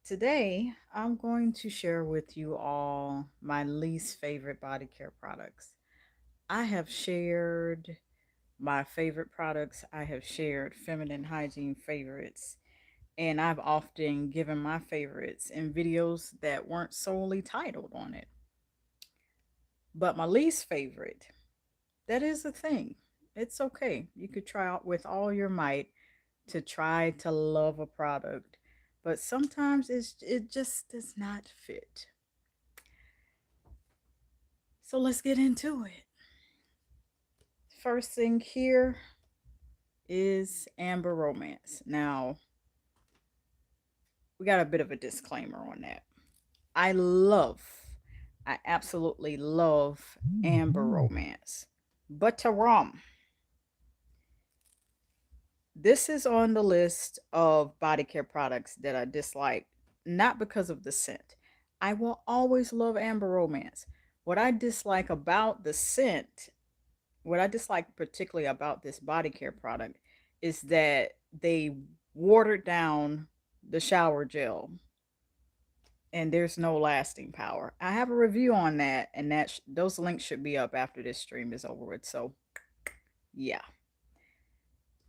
Today, I'm going to share with you all my least favorite body care products. I have shared my favorite products, I have shared feminine hygiene favorites, and I've often given my favorites in videos that weren't solely titled on it. But my least favorite, that is a thing. It's okay. You could try out with all your might to try to love a product, but sometimes it just does not fit. So let's get into it. First thing here is Amber Romance. Now, we got a bit of a disclaimer on that. I love, I absolutely love Amber Romance. But to rum, this is on the list of body care products that I dislike, not because of the scent. I will always love Amber Romance. What I dislike about the scent, what I dislike particularly about this body care product is that they watered down the shower gel and there's no lasting power. I have a review on that, and those links should be up after this stream is over with. So, yeah.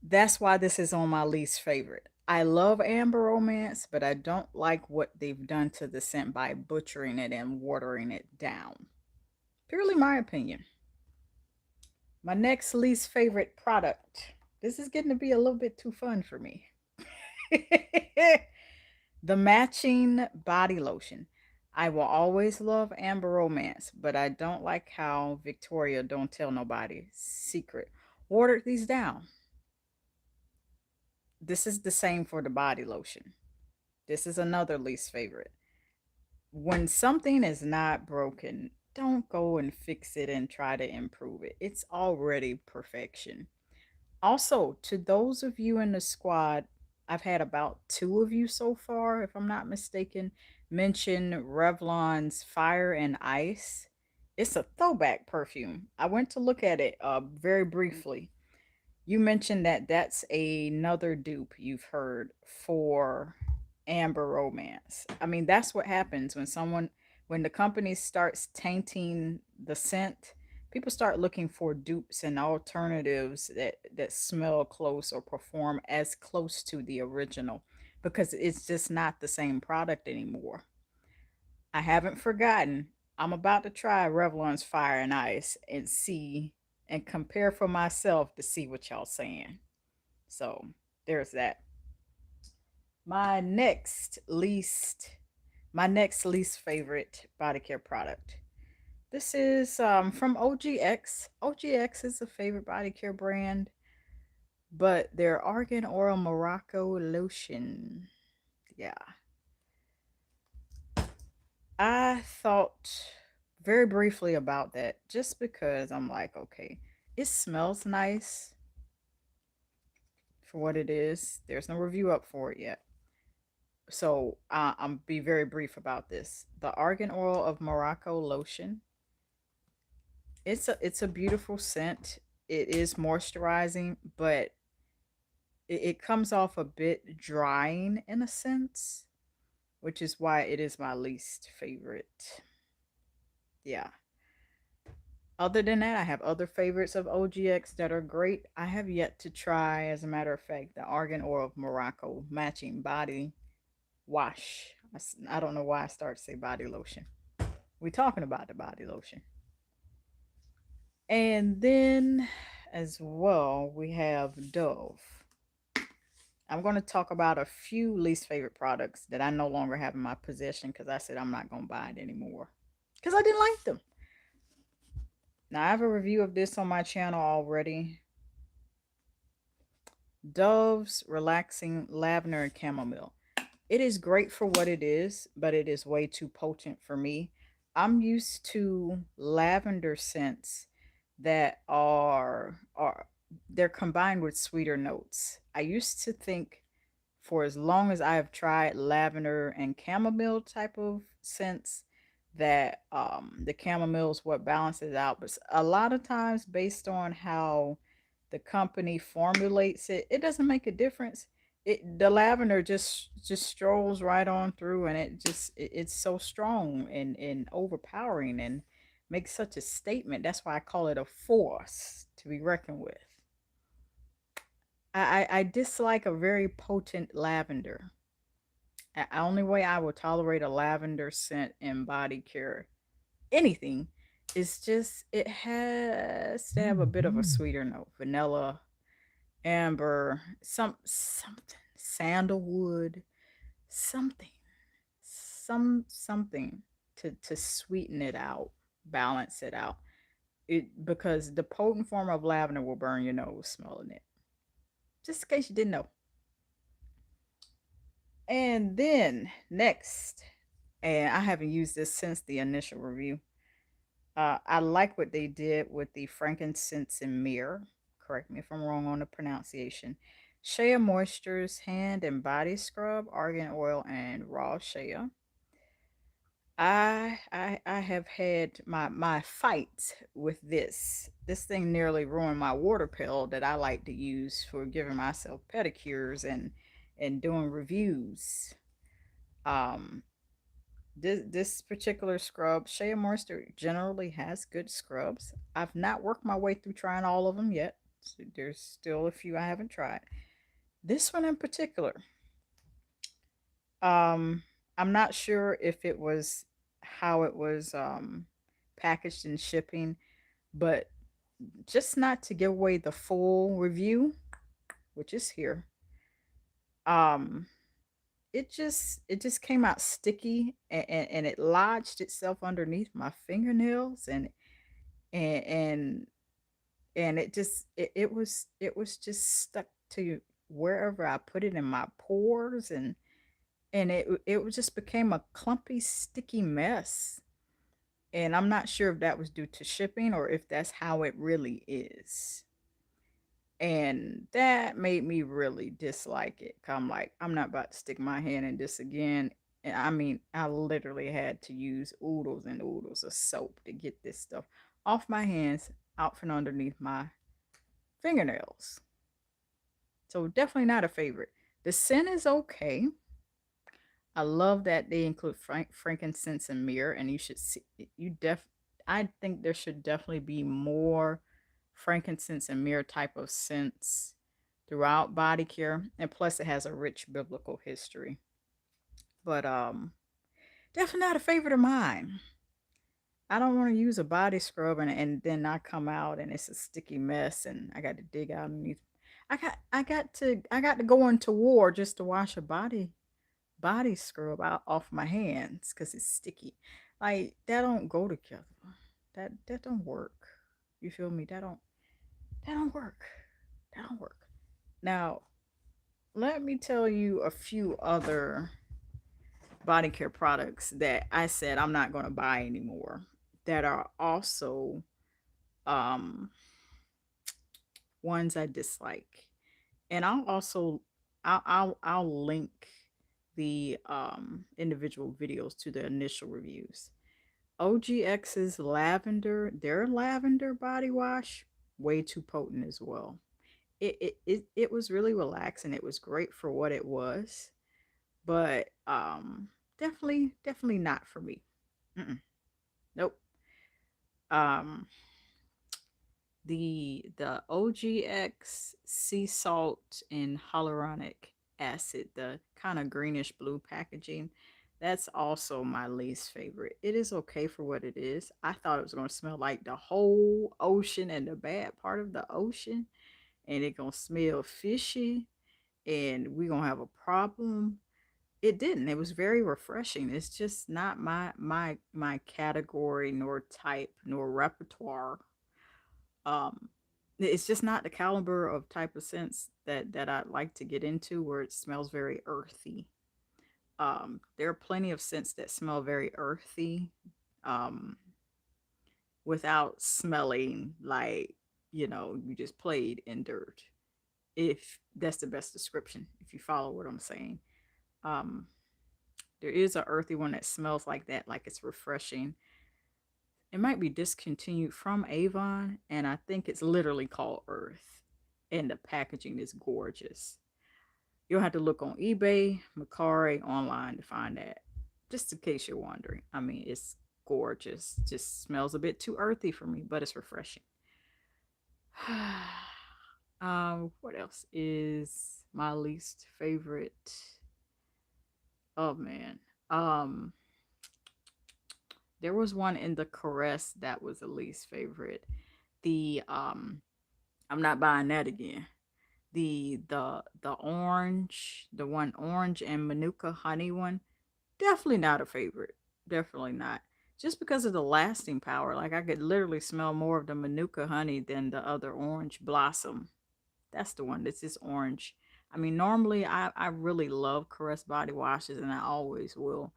That's why this is on my least favorite. I love Amber Romance, but I don't like what they've done to the scent by butchering it and watering it down. Purely my opinion. My next least favorite product. This is getting to be a little bit too fun for me. The matching body lotion. I will always love Amber Romance, but I don't like how Victoria Don't Tell Nobody secret watered these down. This is the same for the body lotion. This is another least favorite. When something is not broken, don't go and fix it and try to improve it. It's already perfection. Also, to those of you in the squad, I've had about two of you so far, if I'm not mistaken, mention Revlon's Fire and Ice. It's a throwback perfume. I went to look at it very briefly. You mentioned that that's another dupe you've heard for Amber Romance. I mean, that's what happens when the company starts tainting the scent, people start looking for dupes and alternatives that smell close or perform as close to the original because it's just not the same product anymore. I haven't forgotten. I'm about to try Revlon's Fire and Ice and see and compare for myself to see what y'all saying. So there's that. My next least my next least favorite body care product. This is from OGX. OGX is a favorite body care brand, but their Argan Oral Morocco lotion. Yeah. I thought very briefly about that just because I'm like, okay, it smells nice for what it is. There's no review up for it yet. So I'm be very brief about this. The Argan Oil of Morocco lotion. It's a beautiful scent. It is moisturizing, but it comes off a bit drying in a sense, which is why it is my least favorite. Yeah. Other than that, I have other favorites of OGX that are great. I have yet to try, as a matter of fact, the Argan Oil of Morocco matching body wash. I don't know why I start to say body lotion. We're talking about the body lotion. And then as well, we have Dove. I'm going to talk about a few least favorite products that I no longer have in my possession because I said I'm not going to buy it anymore because I didn't like them. Now, I have a review of this on my channel already. Dove's Relaxing Lavender and Chamomile. It is great for what it is, but it is way too potent for me. I'm used to lavender scents that are they're combined with sweeter notes. I used to think for as long as I have tried lavender and chamomile type of scents that the chamomile is what balances out, but a lot of times based on how the company formulates it, it doesn't make a difference. the lavender just strolls right on through, and it's so strong and overpowering and makes such a statement. That's why I call it a force to be reckoned with. I dislike a very potent lavender. The only way I will tolerate a lavender scent in body care, anything, is just it has to have a bit of a sweeter note. Vanilla, amber, something, sandalwood, something, something to sweeten it out, balance it out. It because the potent form of lavender will burn your nose smelling it. Just in case you didn't know. And then next, and I haven't used this since the initial review. I like what they did with the frankincense and myrrh. Correct me if I'm wrong on the pronunciation. Shea Moisture's hand and body scrub, argan oil, and raw shea. I have had my fights with this. This thing nearly ruined my water pill that I like to use for giving myself pedicures and doing reviews. Um, this particular scrub, Shea Moisture generally has good scrubs. I've not worked my way through trying all of them yet. So there's still a few I haven't tried. This one in particular, um, I'm not sure if it was how it was packaged and shipping, but just not to give away the full review, which is here. Um, it just came out sticky and it lodged itself underneath my fingernails and and and it was just stuck to wherever I put it in my pores and it just became a clumpy sticky mess, and I'm not sure if that was due to shipping or if that's how it really is. And that made me really dislike it. I'm like, I'm not about to stick my hand in this again. And I mean, I literally had to use oodles and oodles of soap to get this stuff off my hands, out from underneath my fingernails. So definitely not a favorite. The scent is okay. I love that they include frankincense and myrrh, and you should see you def. I think there should definitely be more frankincense and myrrh type of scents throughout body care, and plus it has a rich biblical history. But definitely not a favorite of mine. I don't want to use a body scrub and then I come out and it's a sticky mess and I got to dig out underneath. I got to go into war just to wash a body scrub out off my hands because it's sticky. Like that don't go together. That don't work. You feel me? That don't work. That don't work. Now, let me tell you a few other body care products that I said I'm not going to buy anymore that are also um ones I dislike. And I'll link the individual videos to the initial reviews. OGX's their lavender body wash, way too potent as well. It was really relaxing. It was great for what it was, but definitely not for me. Mm-mm. Nope. Um, the OGX sea salt and hyaluronic acid, the kind of greenish blue packaging, that's also my least favorite. It is okay for what it is. I thought it was going to smell like the whole ocean and the bad part of the ocean, and it going to smell fishy, and we going to have a problem. It didn't. It was very refreshing. It's just not my category nor type nor repertoire. um it's just not the caliber of type of scents that I'd like to get into where it smells very earthy. There are plenty of scents that smell very earthy, um without smelling like, you just played in dirt, if that's the best description, if you follow what I'm saying. um there is a earthy one that smells like that, like it's refreshing. It might be discontinued from Avon, and I think it's literally called Earth. And the packaging is gorgeous. You'll have to look on eBay, Mercari, online to find that. Just in case you're wondering. I mean, it's gorgeous. Just smells a bit too earthy for me, but it's refreshing. What else is my least favorite? Oh man. Um, there was one in the Caress that was the least favorite. The I'm not buying that again. The orange, the one orange and Manuka honey one, definitely not a favorite. Definitely not. Just because of the lasting power. Like I could literally smell more of the Manuka honey than the other orange blossom. That's the one. This is orange. I mean, normally I really love Caress body washes and I always will.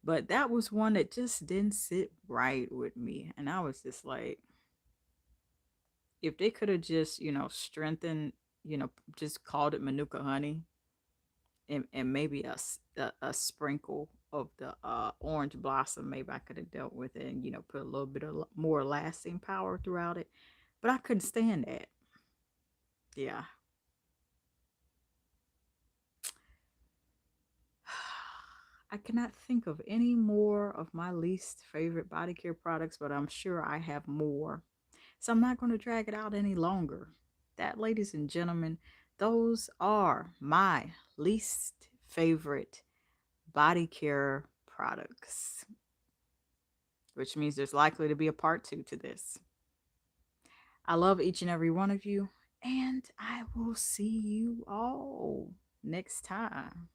But that was one that just didn't sit right with me. And I was just like, if they could have just, strengthened, just called it Manuka honey and maybe a sprinkle of the orange blossom, maybe I could have dealt with it and, put a little bit of more lasting power throughout it. But I couldn't stand that. Yeah. I cannot think of any more of my least favorite body care products, but I'm sure I have more. So I'm not going to drag it out any longer. That, ladies and gentlemen, those are my least favorite body care products, which means there's likely to be a part two to this. I love each and every one of you, and I will see you all next time.